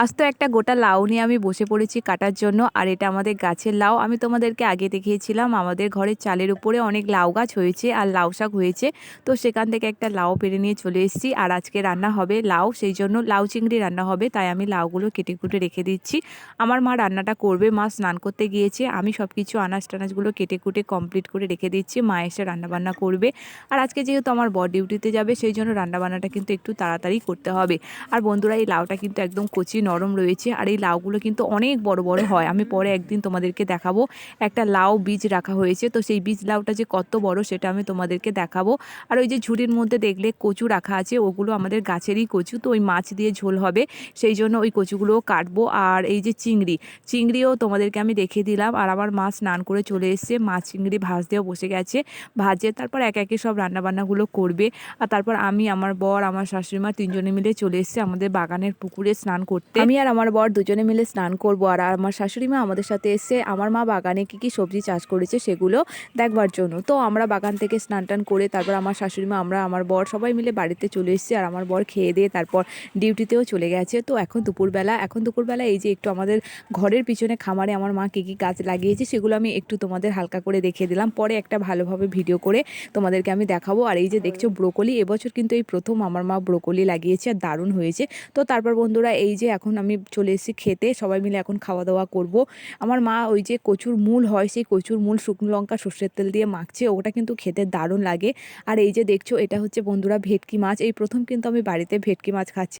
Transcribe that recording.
আজ তো একটা গোটা লাউ নিয়ে আমি বসে পড়েছি কাটার জন্য। আর এটা আমাদের গাছের লাউ। আমি তোমাদেরকে আগে দেখিয়েছিলাম আমাদের ঘরের চালের উপরে অনেক লাউ গাছ হয়েছে আর লাউ শাক হয়েছে। তো সেখান থেকে একটা লাউ পেড়ে নিয়ে চলে এসেছি। আর আজকে রান্না হবে লাউ, সেই জন্য লাউ চিংড়ি রান্না হবে। তাই আমি লাউগুলো কেটে কুটে রেখে দিচ্ছি। আমার মা রান্নাটা করবে, মা স্নান করতে গিয়েছে। আমি সব কিছু আনাজ টানাজগুলো কেটে কুটে কমপ্লিট করে রেখে দিচ্ছি। মা এসে রান্নাবান্না করবে। আর আজকে যেহেতু আমার বর ডিউটিতে যাবে, সেই জন্য রান্নাবান্নাটা কিন্তু একটু তাড়াতাড়ি করতে হবে। আর বন্ধুরা, এই লাউটা কিন্তু একদম কচি নরম রয়েছে। আর এই লাউগুলো কিন্তু অনেক বড় বড় হয়। আমি পরে একদিন তোমাদেরকে দেখাবো। একটা লাউ বীজ রাখা হয়েছে, তো সেই বীজ লাউটা যে কত বড় সেটা আমি তোমাদেরকে দেখাবো। আর ওই যে ঝুড়ির মধ্যে দেখলে কচু রাখা আছে, ওগুলো আমাদের গাছেরই কচু। তো ওই মাছ দিয়ে ঝোল হবে, সেই জন্য ওই কচুগুলোও কাটবো। আর এই যে চিংড়িও তোমাদেরকে আমি রেখে দিলাম। আর আমার মা স্নান করে চলে এসেছে, মাছ চিংড়ি ভাজতেও বসে গেছে। ভাজে তারপর একে একে সব রান্নাবান্নাগুলো করবে। আর তারপর আমি, আমার বর, আমার শাশুড়ি মা তিনজনে মিলে চলে এসেছে আমাদের বাগানের পুকুরে স্নান করতে। আমি আর আমার বর দুজনে মিলে স্নান করবো। আর আমার শাশুড়ি মা আমাদের সাথে এসে আমার মা বাগানে কি সবজি চাষ করেছে সেগুলো দেখবার জন্য। তো আমরা বাগান থেকে স্নান টান করে তারপর আমার শাশুড়ি মা, আমরা, আমার বর সবাই মিলে বাড়িতে চলে এসেছি। আর আমার বর খেয়ে দিয়ে তারপর ডিউটিতেও চলে গেছে। তো এখন দুপুরবেলা এই যে একটু আমাদের ঘরের পিছনে খামারে আমার মা কি গাছ লাগিয়েছে সেগুলো আমি একটু তোমাদের হালকা করে দেখিয়ে দিলাম। পরে একটা ভালোভাবে ভিডিও করে তোমাদেরকে আমি দেখাবো। আর এই যে দেখছো ব্রোকলি, এবছর কিন্তু এই প্রথম আমার মা ব্রোকলি লাগিয়েছে আর দারুণ হয়েছে। তো তারপর বন্ধুরা, এই যে এখন আমি চলে এসেছি খেতে, সবাই মিলে এখন খাওয়া দাওয়া করব। আমার মা ওই যে কচুর মূল হয়, সেই কচুর মূল শুকনো লঙ্কা সর্ষের তেল দিয়ে মাখছে, ওটা কিন্তু খেতে দারুণ লাগে। আর এই যে দেখছো, এটা হচ্ছে বন্ধুরা ভেটকি মাছ। এই প্রথম কিন্তু আমি বাড়িতে ভেটকি মাছ খাচ্ছি।